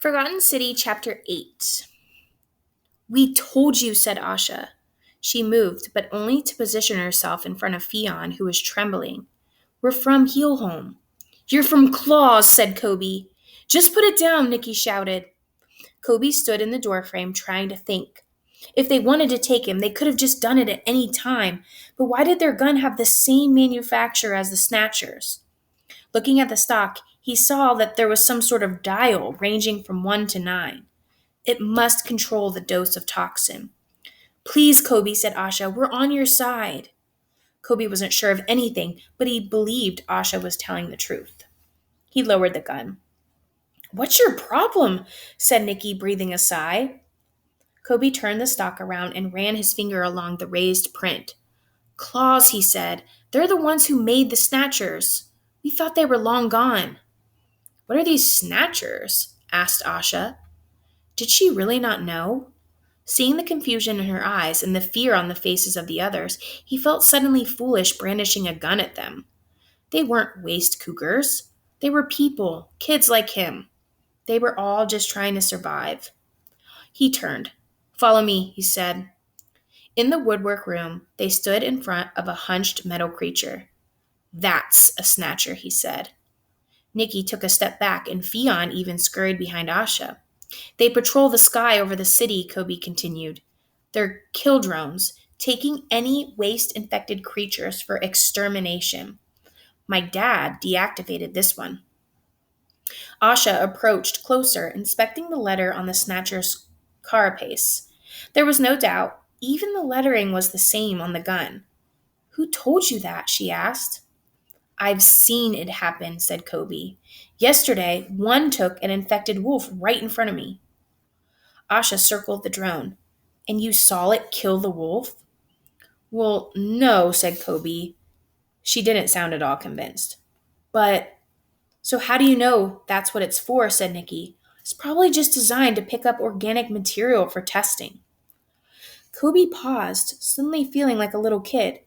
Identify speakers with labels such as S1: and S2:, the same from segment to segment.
S1: Forgotten City, Chapter 8. We told you, said Asha. She moved, but only to position herself in front of Fionn, who was trembling. We're from Heelholm. You're from Claus, said Kobe. Just put it down, Nikki shouted. Kobe stood in the doorframe trying to think. If they wanted to take him, they could have just done it at any time, but why did their gun have the same manufacturer as the Snatchers? Looking at the stock, he saw that there was some sort of dial ranging from 1 to 9. It must control the dose of toxin. Please, Kobe, said Asha, we're on your side. Kobe wasn't sure of anything, but he believed Asha was telling the truth. He lowered the gun. What's your problem? Said Nikki, breathing a sigh. Kobe turned the stock around and ran his finger along the raised print. Claws, he said. They're the ones who made the Snatchers. We thought they were long gone. What are these Snatchers? Asked Asha. Did she really not know? Seeing the confusion in her eyes and the fear on the faces of the others, he felt suddenly foolish brandishing a gun at them. They weren't waste cougars. They were people, kids like him. They were all just trying to survive. He turned. Follow me, he said. In the woodwork room, they stood in front of a hunched metal creature. That's a Snatcher, he said. Nikki took a step back, and Fionn even scurried behind Asha. They patrol the sky over the city, Kobe continued. They're kill drones, taking any waste-infected creatures for extermination. My dad deactivated this one. Asha approached closer, inspecting the letter on the Snatcher's carapace. There was no doubt, even the lettering was the same on the gun. Who told you that? She asked. I've seen it happen, said Kobe. Yesterday, one took an infected wolf right in front of me. Asha circled the drone. And you saw it kill the wolf? Well, no, said Kobe. She didn't sound at all convinced. But, so how do you know that's what it's for, said Nikki. It's probably just designed to pick up organic material for testing. Kobe paused, suddenly feeling like a little kid.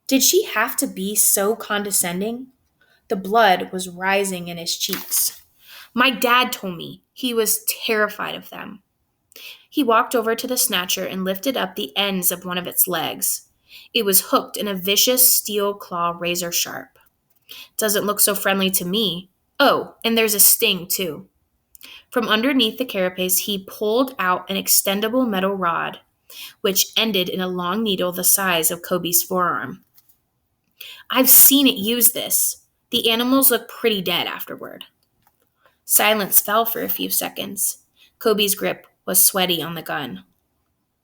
S1: Did she have to be so condescending? The blood was rising in his cheeks. My dad told me he was terrified of them. He walked over to the Snatcher and lifted up the ends of one of its legs. It was hooked in a vicious steel claw razor sharp. Doesn't look so friendly to me. Oh, and there's a sting, too. From underneath the carapace, he pulled out an extendable metal rod, which ended in a long needle the size of Kobe's forearm. I've seen it use this. The animals look pretty dead afterward. Silence fell for a few seconds. Kobe's grip was sweaty on the gun.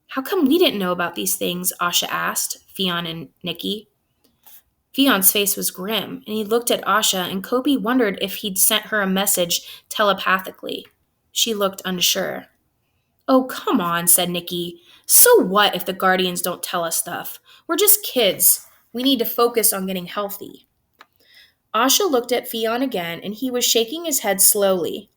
S1: How come we didn't know about these things? Asha asked Fionn and Nikki. Fionn's face was grim, and he looked at Asha, and Kobe wondered if he'd sent her a message telepathically. She looked unsure. Oh, come on, said Nikki. So what if the Guardians don't tell us stuff? We're just kids. We need to focus on getting healthy. Asha looked at Fionn again, and he was shaking his head slowly.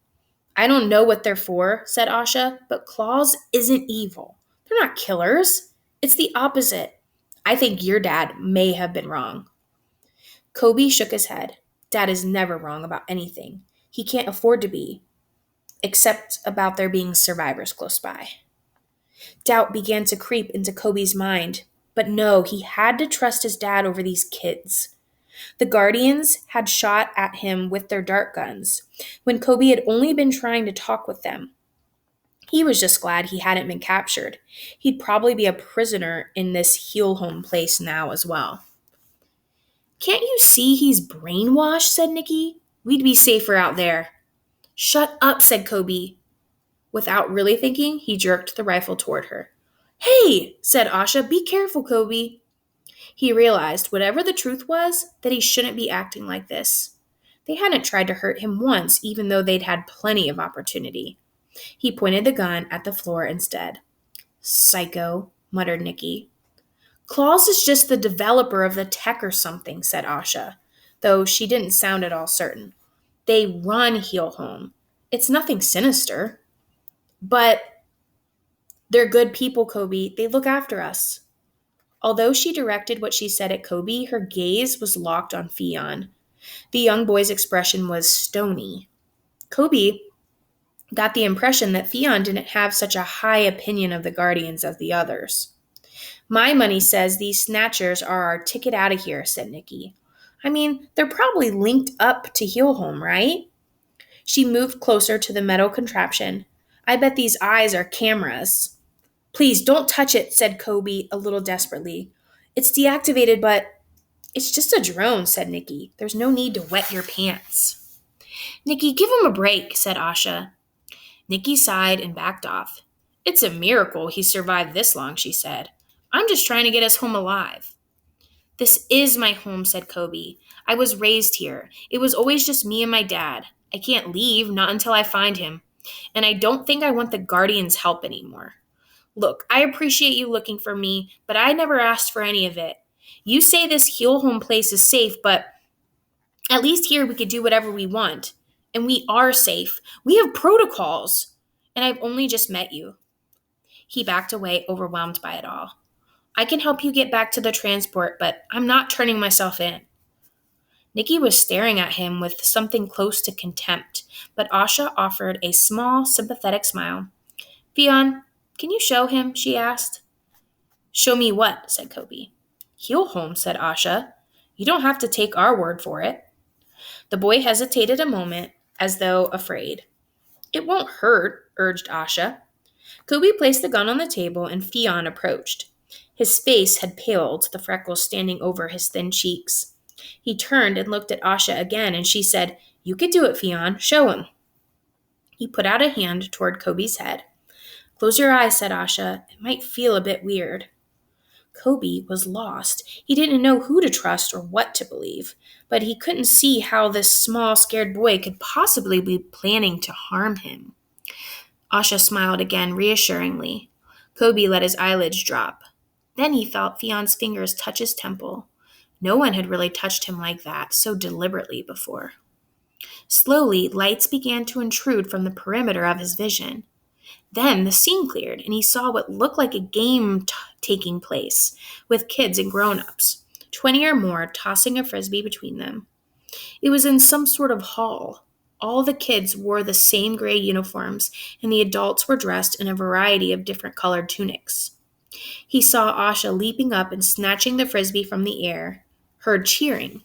S1: I don't know what they're for, said Asha, but Claws isn't evil. They're not killers. It's the opposite. I think your dad may have been wrong. Kobe shook his head. Dad is never wrong about anything. He can't afford to be, except about there being survivors close by. Doubt began to creep into Kobe's mind, but no, he had to trust his dad over these kids. The Guardians had shot at him with their dart guns, when Kobe had only been trying to talk with them. He was just glad he hadn't been captured. He'd probably be a prisoner in this Heelholm place now as well. Can't you see he's brainwashed, said Nikki. We'd be safer out there. Shut up, said Kobe. Without really thinking, he jerked the rifle toward her. Hey, said Asha, be careful, Kobe. He realized, whatever the truth was, that he shouldn't be acting like this. They hadn't tried to hurt him once, even though they'd had plenty of opportunity. He pointed the gun at the floor instead. Psycho, muttered Nikki. Claus is just the developer of the tech or something, said Asha, though she didn't sound at all certain. They run Heelholm. It's nothing sinister. But they're good people, Kobe. They look after us. Although she directed what she said at Kobe, her gaze was locked on Fionn. The young boy's expression was stony. Kobe got the impression that Theon didn't have such a high opinion of the Guardians as the others. My money says these snatchers are our ticket out of here, said Nikki. I mean, they're probably linked up to Heelholm, right? She moved closer to the metal contraption. I bet these eyes are cameras. Please don't touch it, said Kobe a little desperately. It's deactivated, but it's just a drone, said Nikki. There's no need to wet your pants. Nikki, give him a break, said Asha. Nikki sighed and backed off. It's a miracle he survived this long, she said. I'm just trying to get us home alive. This is my home, said Kobe. I was raised here. It was always just me and my dad. I can't leave, not until I find him. And I don't think I want the Guardians' help anymore. Look, I appreciate you looking for me, but I never asked for any of it. You say this heel home place is safe, but at least here we could do whatever we want. And we are safe. We have protocols. And I've only just met you. He backed away, overwhelmed by it all. I can help you get back to the transport, but I'm not turning myself in. Nikki was staring at him with something close to contempt, but Asha offered a small, sympathetic smile. Fionn, can you show him? She asked. Show me what? Said Kobe. Heal home, said Asha. You don't have to take our word for it. The boy hesitated a moment, as though afraid. It won't hurt, urged Asha. Kobe placed the gun on the table and Fionn approached. His face had paled, the freckles standing over his thin cheeks. He turned and looked at Asha again, and she said, You could do it, Fionn. Show him. He put out a hand toward Kobe's head. Close your eyes, said Asha. It might feel a bit weird. Kobe was lost. He didn't know who to trust or what to believe, but he couldn't see how this small, scared boy could possibly be planning to harm him. Asha smiled again reassuringly. Kobe let his eyelids drop. Then he felt Fionn's fingers touch his temple. No one had really touched him like that, so deliberately before. Slowly, lights began to intrude from the perimeter of his vision. Then the scene cleared, and he saw what looked like a game taking place, with kids and grown-ups, 20 or more, tossing a frisbee between them. It was in some sort of hall. All the kids wore the same gray uniforms, and the adults were dressed in a variety of different colored tunics. He saw Asha leaping up and snatching the frisbee from the air, heard cheering.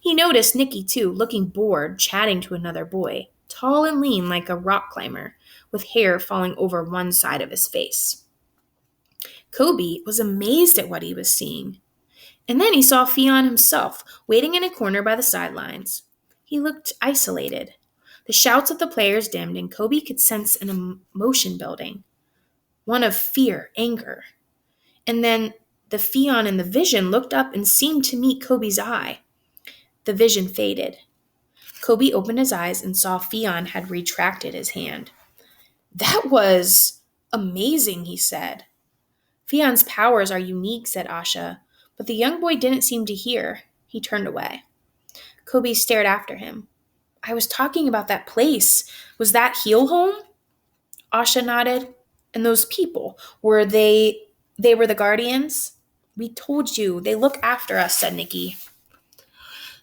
S1: He noticed Nikki, too, looking bored, chatting to another boy, tall and lean like a rock climber, with hair falling over one side of his face. Kobe was amazed at what he was seeing. And then he saw Fionn himself, waiting in a corner by the sidelines. He looked isolated. The shouts of the players dimmed, and Kobe could sense an emotion building, one of fear, anger. And then the Fionn in the vision looked up and seemed to meet Kobe's eye. The vision faded. Kobe opened his eyes and saw Fionn had retracted his hand. That was amazing, he said. Fionn's powers are unique, said Asha, but the young boy didn't seem to hear. He turned away. Kobe stared after him. I was talking about that place. Was that Heelholm? Asha nodded. And those people, were they were the Guardians? We told you, they look after us, said Nikki.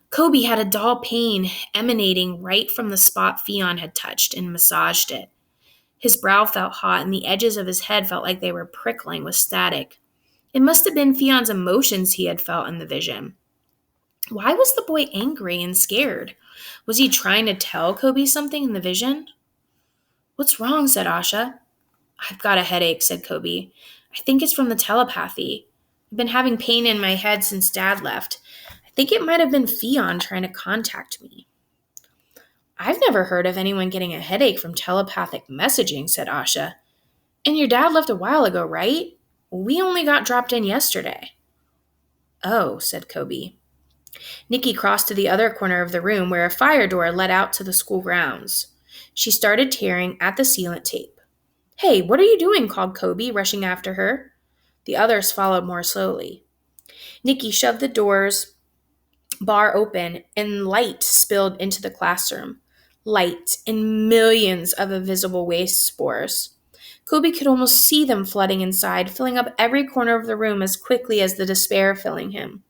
S1: Kobe had a dull pain emanating right from the spot Fionn had touched and massaged it. His brow felt hot, and the edges of his head felt like they were prickling with static. It must have been Fionn's emotions he had felt in the vision. Why was the boy angry and scared? Was he trying to tell Kobe something in the vision? What's wrong? Said Asha. I've got a headache, said Kobe. I think it's from the telepathy. I've been having pain in my head since Dad left. I think it might have been Fionn trying to contact me. I've never heard of anyone getting a headache from telepathic messaging, said Asha. And your dad left a while ago, right? We only got dropped in yesterday. Oh, said Kobe. Nikki crossed to the other corner of the room where a fire door led out to the school grounds. She started tearing at the sealant tape. Hey, what are you doing? Called Kobe, rushing after her. The others followed more slowly. Nikki shoved the door's bar open and light spilled into the classroom. Light and millions of invisible waste spores. Kobe could almost see them flooding inside, filling up every corner of the room as quickly as the despair filling him.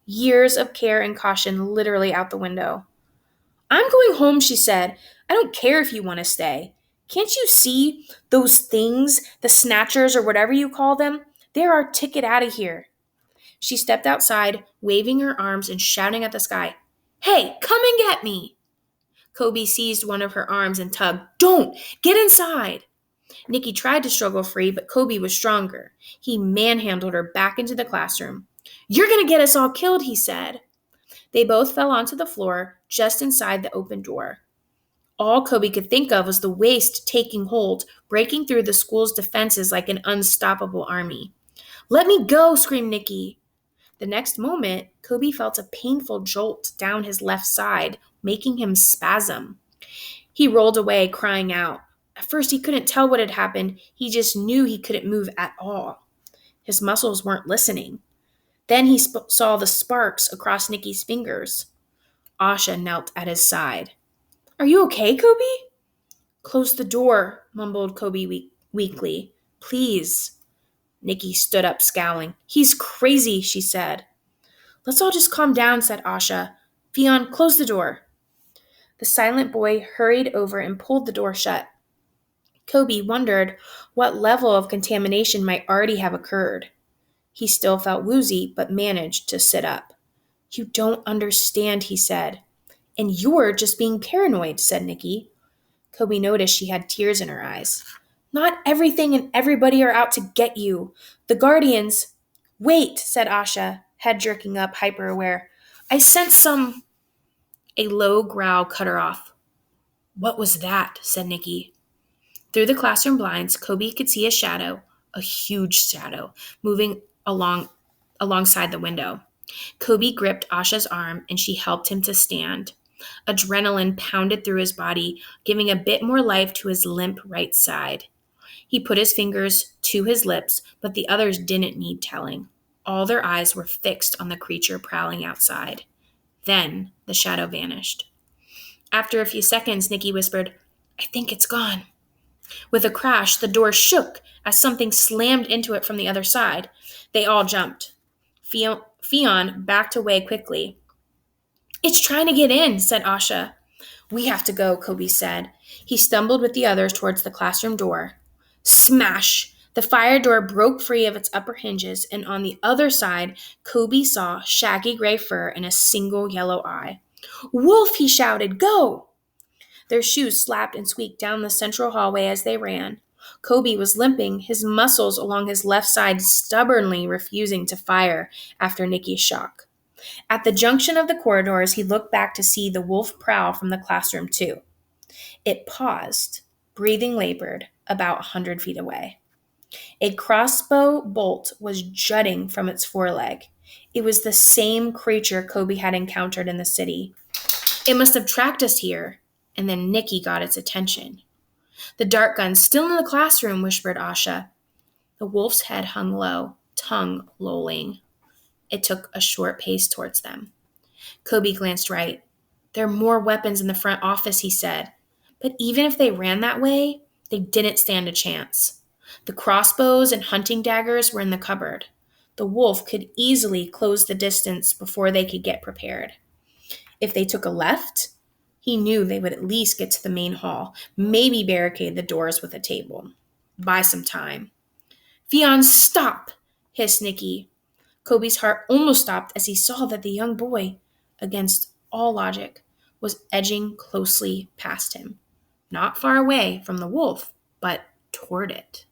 S1: Years of care and caution literally out the window. I'm going home, she said. I don't care if you want to stay. Can't you see those things, the snatchers or whatever you call them? They're our ticket out of here. She stepped outside, waving her arms and shouting at the sky, "Hey, come and get me!" Kobe seized one of her arms and tugged. "Don't! Get inside!" Nikki tried to struggle free, but Kobe was stronger. He manhandled her back into the classroom. "You're going to get us all killed," he said. They both fell onto the floor just inside the open door. All Kobe could think of was the waste taking hold, breaking through the school's defenses like an unstoppable army. "Let me go!" screamed Nikki. The next moment, Kobe felt a painful jolt down his left side, making him spasm. He rolled away, crying out. At first, he couldn't tell what had happened. He just knew he couldn't move at all. His muscles weren't listening. Then he saw the sparks across Nikki's fingers. Asha knelt at his side. "Are you okay, Kobe?" "Close the door," mumbled Kobe weakly. "Please." Nikki stood up, scowling. "He's crazy," she said. "Let's all just calm down," said Asha. "Fionn, close the door." The silent boy hurried over and pulled the door shut. Kobe wondered what level of contamination might already have occurred. He still felt woozy, but managed to sit up. "You don't understand," he said. "And you're just being paranoid," said Nikki. Kobe noticed she had tears in her eyes. "Not everything and everybody are out to get you. The Guardians—" "Wait," said Asha, head jerking up, hyper-aware. "I sense some—" A low growl cut her off. "What was that?" said Nikki. Through the classroom blinds, Kobe could see a huge shadow, moving alongside the window. Kobe gripped Asha's arm and she helped him to stand. Adrenaline pounded through his body, giving a bit more life to his limp right side. He put his fingers to his lips, but the others didn't need telling. All their eyes were fixed on the creature prowling outside. Then the shadow vanished. After a few seconds, Nikki whispered, "I think it's gone." With a crash, the door shook as something slammed into it from the other side. They all jumped. Fionn backed away quickly. "It's trying to get in," said Asha. "We have to go," Kobe said. He stumbled with the others towards the classroom door. Smash! The fire door broke free of its upper hinges, and on the other side, Kobe saw shaggy gray fur and a single yellow eye. "Wolf!" he shouted. "Go!" Their shoes slapped and squeaked down the central hallway as they ran. Kobe was limping, his muscles along his left side stubbornly refusing to fire after Nikki's shock. At the junction of the corridors, he looked back to see the wolf prowl from the classroom, too. It paused, breathing labored, about 100 feet away. A crossbow bolt was jutting from its foreleg. It was the same creature Kobe had encountered in the city. "It must have tracked us here." And then Nikki got its attention. "The dart gun's still in the classroom," whispered Asha. The wolf's head hung low, tongue lolling. It took a short pace towards them. Kobe glanced right. "There are more weapons in the front office," he said. But even if they ran that way, they didn't stand a chance. The crossbows and hunting daggers were in the cupboard. The wolf could easily close the distance before they could get prepared. If they took a left, he knew they would at least get to the main hall, maybe barricade the doors with a table. Buy some time. "Fionn, stop!" hissed Nikki. Kobe's heart almost stopped as he saw that the young boy, against all logic, was edging closely past him. Not far away from the wolf, but toward it.